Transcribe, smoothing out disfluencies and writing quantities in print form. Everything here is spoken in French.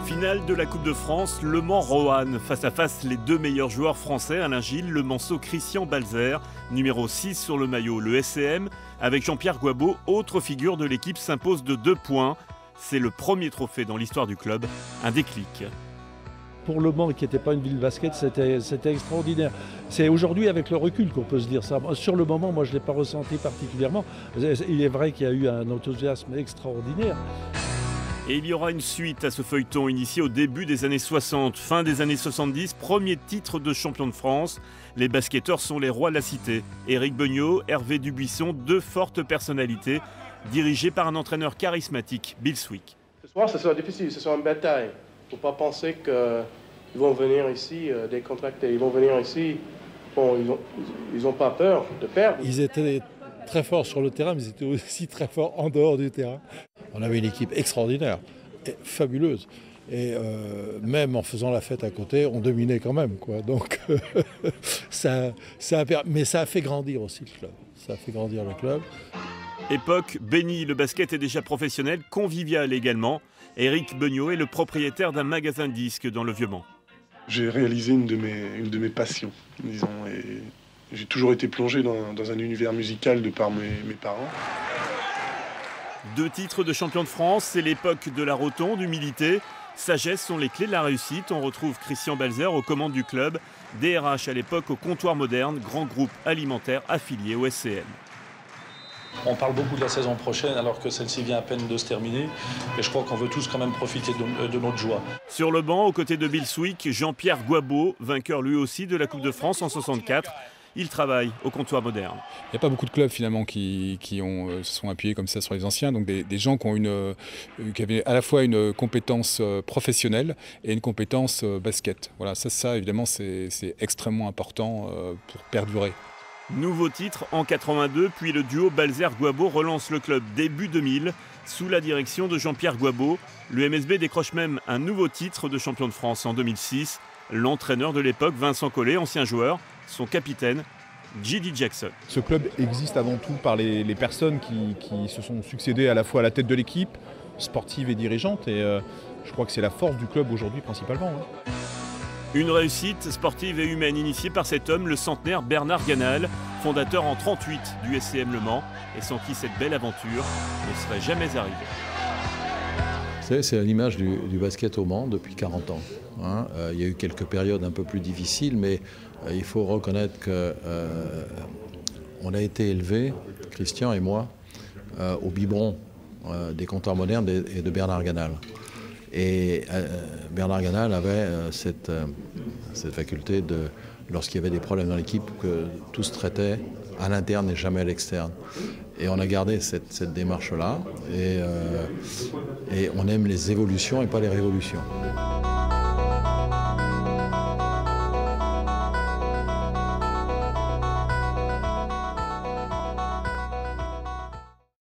Finale de la Coupe de France, Le Mans-Roanne. Face à face, les deux meilleurs joueurs français, Alain Gilles, le manceau Christian Balzer, numéro 6 sur le maillot. Le SCM, avec Jean-Pierre Gouabeau, autre figure de l'équipe, s'impose de 2 points. C'est le premier trophée dans l'histoire du club, un déclic. Pour Le Mans, qui n'était pas une ville basket, c'était extraordinaire. C'est aujourd'hui avec le recul qu'on peut se dire ça. Sur le moment, moi je ne l'ai pas ressenti particulièrement. Il est vrai qu'il y a eu un enthousiasme extraordinaire. Et il y aura une suite à ce feuilleton initié au début des années 60, fin des années 70, premier titre de champion de France. Les basketteurs sont les rois de la cité. Éric Beugnot, Hervé Dubuisson, deux fortes personnalités, dirigées par un entraîneur charismatique, Bill Swick. Ce soir, ce sera difficile, ce sera une bataille. Il ne faut pas penser qu'ils vont venir ici décontractés. Ils vont venir ici, bon, ils n'ont pas peur de perdre. Ils étaient très forts sur le terrain, mais ils étaient aussi très forts en dehors du terrain. On avait une équipe extraordinaire, fabuleuse. Et même en faisant la fête à côté, on dominait quand même, quoi. Donc, mais ça a fait grandir aussi le club. Ça a fait grandir le club. Époque bénie, le basket est déjà professionnel, convivial également. Éric Beugnot est le propriétaire d'un magasin de disques dans le Vieux-Mans. J'ai réalisé une de mes passions, disons. Et j'ai toujours été plongé dans un univers musical de par mes parents. 2 titres de champion de France, c'est l'époque de la rotonde, humilité. Sagesse sont les clés de la réussite. On retrouve Christian Balzer aux commandes du club. DRH à l'époque au comptoir moderne, grand groupe alimentaire affilié au SCM. On parle beaucoup de la saison prochaine alors que celle-ci vient à peine de se terminer. Et je crois qu'on veut tous quand même profiter de notre joie. Sur le banc, aux côtés de Bill Swick, Jean-Pierre Gouabeau, vainqueur lui aussi de la Coupe de France en 64. Il travaille au comptoir moderne. Il n'y a pas beaucoup de clubs finalement qui se sont appuyés comme ça sur les anciens, donc des gens qui avaient à la fois une compétence professionnelle et une compétence basket. Voilà, ça évidemment c'est extrêmement important pour perdurer. Nouveau titre en 82, puis le duo Balzer-Gouabeau relance le club début 2000 sous la direction de Jean-Pierre Gouabeau. Le MSB décroche même un nouveau titre de champion de France en 2006. L'entraîneur de l'époque, Vincent Collet, ancien joueur, son capitaine, J.D. Jackson. Ce club existe avant tout par les personnes qui se sont succédées à la fois à la tête de l'équipe, sportive et dirigeante. Et je crois que c'est la force du club aujourd'hui principalement. Ouais. Une réussite sportive et humaine initiée par cet homme, le centenaire Bernard Ganal, fondateur en 38 du SCM Le Mans, et sans qui cette belle aventure ne serait jamais arrivée. Vous savez, c'est l'image du basket au Mans depuis 40 ans. Hein. Il y a eu quelques périodes un peu plus difficiles, mais il faut reconnaître qu'on a été élevés, Christian et moi, au biberon des comptoirs modernes et de Bernard Ganal. Et Bernard Ganal avait cette faculté de, lorsqu'il y avait des problèmes dans l'équipe, que tout se traitait à l'interne et jamais à l'externe. Et on a gardé cette démarche-là et on aime les évolutions et pas les révolutions.